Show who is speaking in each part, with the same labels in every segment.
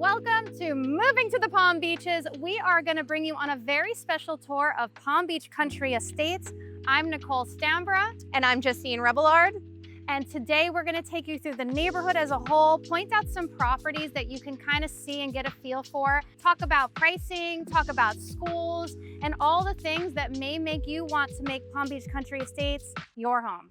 Speaker 1: Welcome to Moving to the Palm Beaches. We are going to bring you on a very special tour of Palm Beach Country Estates. I'm Nicole Stanbra.
Speaker 2: And I'm Justine Rebellard.
Speaker 1: And today we're going to take you through the neighborhood as a whole, point out some properties that you can kind of see and get a feel for, talk about pricing, talk about schools, and all the things that may make you want to make Palm Beach Country Estates your home.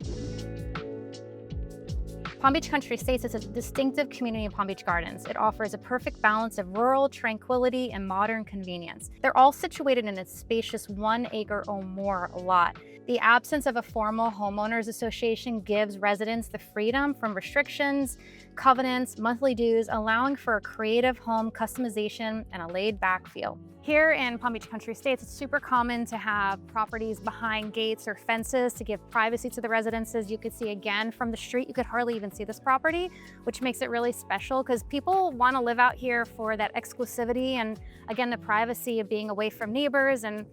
Speaker 1: Palm Beach Country Estates is a distinctive community in Palm Beach Gardens. It offers a perfect balance of rural tranquility and modern convenience. They're all situated in a spacious 1 acre or more lot. The absence of a formal homeowners association gives residents the freedom from restrictions, covenants, monthly dues, allowing for a creative home customization and a laid-back feel. Here in Palm Beach Country Estates, it's super common to have properties behind gates or fences to give privacy to the residences. You could see again from the street, you could hardly even see this property, which makes it really special because people want to live out here for that exclusivity and again, the privacy of being away from neighbors and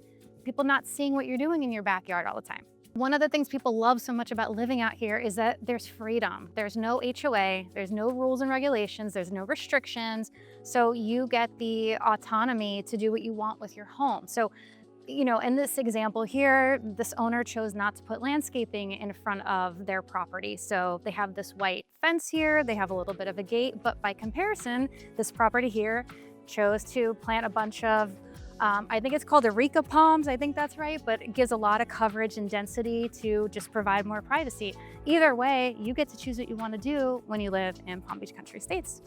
Speaker 1: people not seeing what you're doing in your backyard all the time. One of the things people love so much about living out here is that there's freedom. There's no HOA, there's no rules and regulations, there's no restrictions. So you get the autonomy to do what you want with your home. So, you know, in this example here, this owner chose not to put landscaping in front of their property. So they have this white fence here, they have a little bit of a gate, but by comparison, this property here chose to plant a bunch of I think it's called Areca palms, I think that's right, but it gives a lot of coverage and density to just provide more privacy. Either way, you get to choose what you want to do when you live in Palm Beach Country Estates.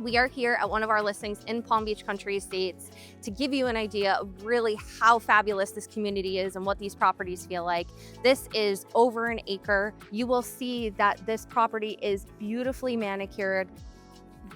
Speaker 2: We are here at one of our listings in Palm Beach Country Estates to give you an idea of really how fabulous this community is and what these properties feel like. This is over an acre. You will see that this property is beautifully manicured.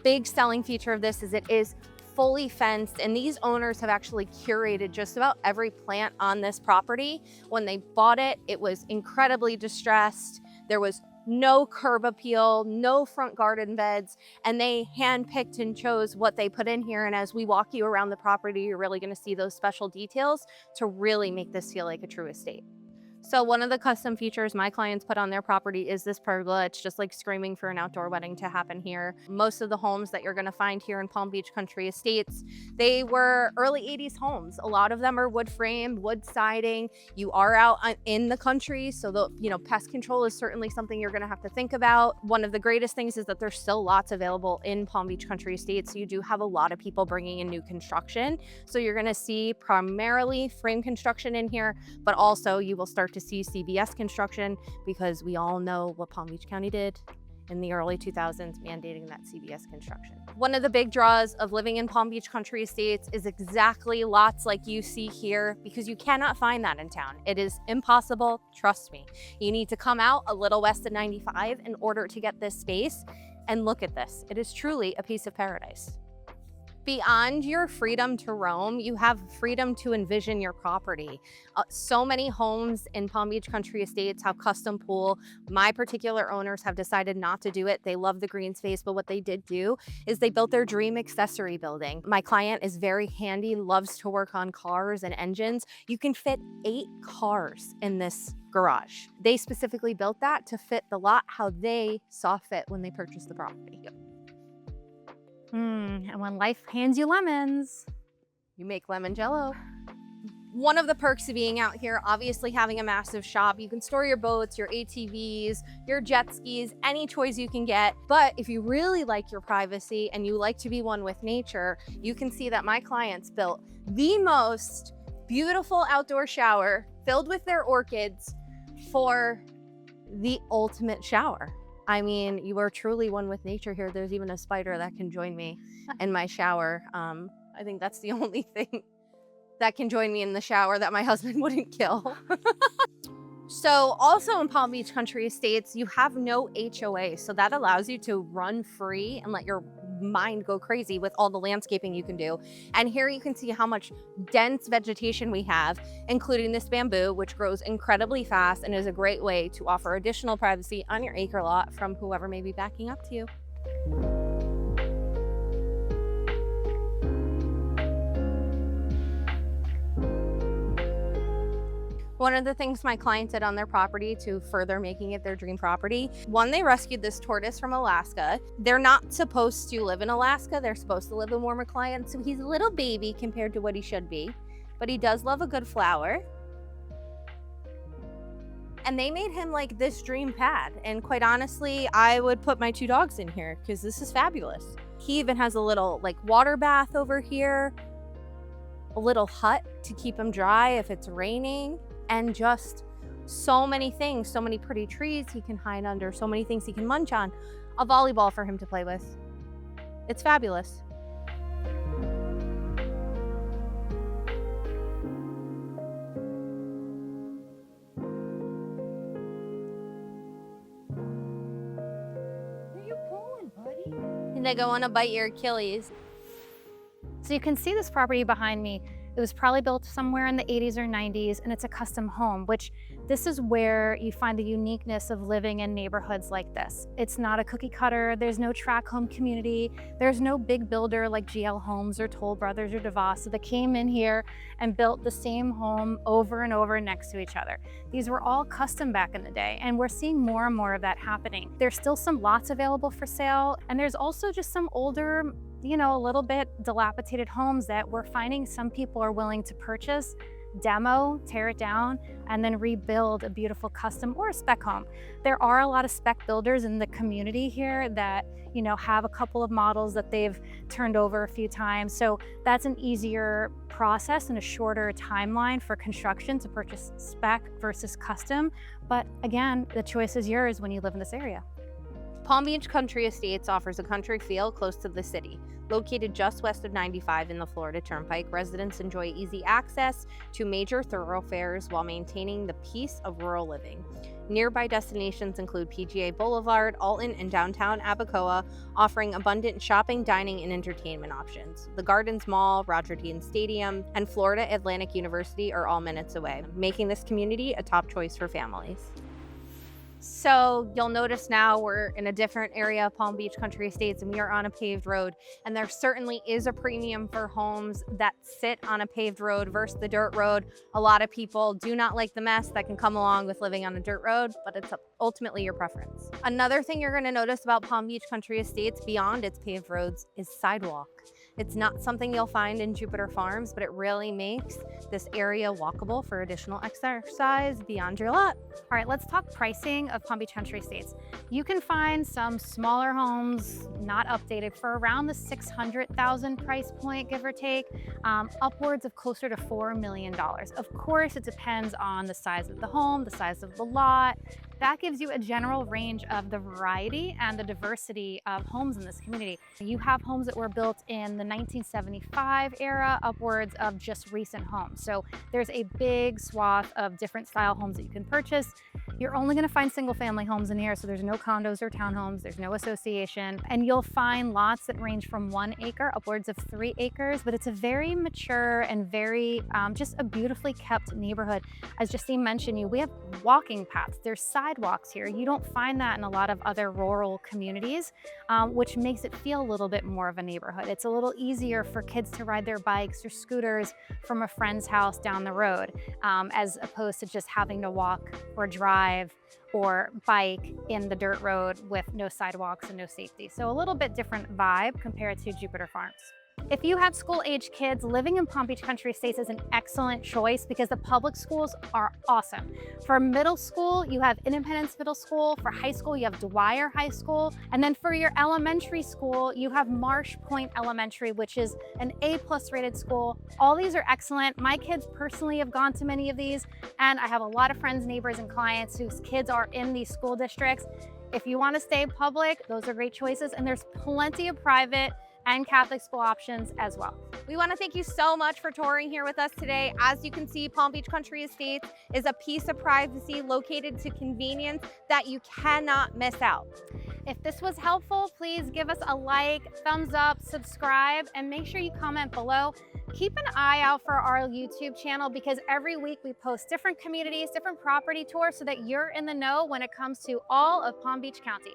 Speaker 2: Big selling feature of this is it is fully fenced, and these owners have actually curated just about every plant on this property. When they bought it, it was incredibly distressed. There was no curb appeal, no front garden beds, and they handpicked and chose what they put in here. And as we walk you around the property, you're really going to see those special details to really make this feel like a true estate. So one of the custom features my clients put on their property is this pergola. It's just like screaming for an outdoor wedding to happen here. Most of the homes that you're going to find here in Palm Beach Country Estates, they were early 80s homes. A lot of them are wood framed, wood siding. You are out in the country, so the pest control is certainly something you're going to have to think about. One of the greatest things is that there's still lots available in Palm Beach Country Estates. So you do have a lot of people bringing in new construction. So you're going to see primarily frame construction in here, but also you will start to see CBS construction because we all know what Palm Beach County did in the early 2000s, mandating that CBS construction. One of the big draws of living in Palm Beach Country Estates is exactly lots like you see here, because you cannot find that in town. It is impossible, trust me. You need to come out a little west of 95 in order to get this space, and look at this. It is truly a piece of paradise. Beyond your freedom to roam, you have freedom to envision your property. So many homes in Palm Beach Country Estates have custom pool. My particular owners have decided not to do it. They love the green space, but what they did do is they built their dream accessory building. My client is very handy, loves to work on cars and engines. You can fit 8 cars in this garage. They specifically built that to fit the lot how they saw fit when they purchased the property.
Speaker 1: And when life hands you lemons,
Speaker 2: you make lemon jello. One of the perks of being out here, obviously having a massive shop, you can store your boats, your ATVs, your jet skis, any toys you can get. But if you really like your privacy and you like to be one with nature, you can see that my clients built the most beautiful outdoor shower filled with their orchids for the ultimate shower. I mean, you are truly one with nature here. There's even a spider that can join me in my shower. I think that's the only thing that can join me in the shower that my husband wouldn't kill. So also in Palm Beach Country Estates, you have no HOA. So that allows you to run free and let your mind go crazy with all the landscaping you can do. And here you can see how much dense vegetation we have, including this bamboo, which grows incredibly fast and is a great way to offer additional privacy on your acre lot from whoever may be backing up to you. One of the things my client did on their property to further making it their dream property, one, they rescued this tortoise from Alaska. They're not supposed to live in Alaska. They're supposed to live in warmer climates. So he's a little baby compared to what he should be, but he does love a good flower. And they made him like this dream pad. And quite honestly, I would put my 2 dogs in here because this is fabulous. He even has a little like water bath over here, a little hut to keep him dry if it's raining, and just so many things, so many pretty trees he can hide under, so many things he can munch on, a volleyball for him to play with. It's fabulous. And they go want to bite your Achilles.
Speaker 1: So you can see this property behind me. It was probably built somewhere in the 80s or 90s, and it's a custom home, which this is where you find the uniqueness of living in neighborhoods like this. It's not a cookie cutter. There's no tract home community. There's no big builder like GL Homes or Toll Brothers or DeVos that came in here and built the same home over and over next to each other. These were all custom back in the day, and we're seeing more and more of that happening. There's still some lots available for sale, and there's also just some older, a little bit dilapidated homes that we're finding some people are willing to purchase, demo, tear it down, and then rebuild a beautiful custom or a spec home. There are a lot of spec builders in the community here that, have a couple of models that they've turned over a few times. So that's an easier process and a shorter timeline for construction to purchase spec versus custom. But again, the choice is yours when you live in this area.
Speaker 2: Palm Beach Country Estates offers a country feel close to the city. Located just west of 95 in the Florida Turnpike, residents enjoy easy access to major thoroughfares while maintaining the peace of rural living. Nearby destinations include PGA Boulevard, Alton, and downtown Abacoa, offering abundant shopping, dining, and entertainment options. The Gardens Mall, Roger Dean Stadium, and Florida Atlantic University are all minutes away, making this community a top choice for families. So you'll notice now we're in a different area of Palm Beach Country Estates, and we are on a paved road. And there certainly is a premium for homes that sit on a paved road versus the dirt road. A lot of people do not like the mess that can come along with living on a dirt road, but it's ultimately your preference. Another thing you're going to notice about Palm Beach Country Estates beyond its paved roads is sidewalk. It's not something you'll find in Jupiter Farms, but it really makes this area walkable for additional exercise beyond your lot.
Speaker 1: All right, let's talk pricing of Palm Beach Country Estates. You can find some smaller homes, not updated, for around the $600,000 price point, give or take, upwards of closer to $4 million. Of course, it depends on the size of the home, the size of the lot. That gives you a general range of the variety and the diversity of homes in this community. You have homes that were built in the 1975 era, upwards of just recent homes. So there's a big swath of different style homes that you can purchase. You're only going to find single family homes in here, so there's no condos or townhomes, there's no association, and you'll find lots that range from 1 acre upwards of 3 acres, but it's a very mature and very just a beautifully kept neighborhood. As Justine mentioned, we have walking paths, there's sidewalks here. You don't find that in a lot of other rural communities, which makes it feel a little bit more of a neighborhood. It's a little easier for kids to ride their bikes or scooters from a friend's house down the road, as opposed to just having to walk or drive or bike in the dirt road with no sidewalks and no safety. So a little bit different vibe compared to Jupiter Farms. If you have school-age kids, living in Palm Beach Country Estates is an excellent choice because the public schools are awesome. For middle school, you have Independence Middle School. For high school, you have Dwyer High School. And then for your elementary school, you have Marsh Point Elementary, which is an A+ rated school. All these are excellent. My kids personally have gone to many of these, and I have a lot of friends, neighbors, and clients whose kids are in these school districts. If you want to stay public, those are great choices, and there's plenty of private and Catholic school options as well.
Speaker 2: We want to thank you so much for touring here with us today. As you can see, Palm Beach Country Estates is a piece of privacy located to convenience that you cannot miss out.
Speaker 1: If this was helpful, please give us a like, thumbs up, subscribe, and make sure you comment below. Keep an eye out for our YouTube channel because every week we post different communities, different property tours so that you're in the know when it comes to all of Palm Beach County.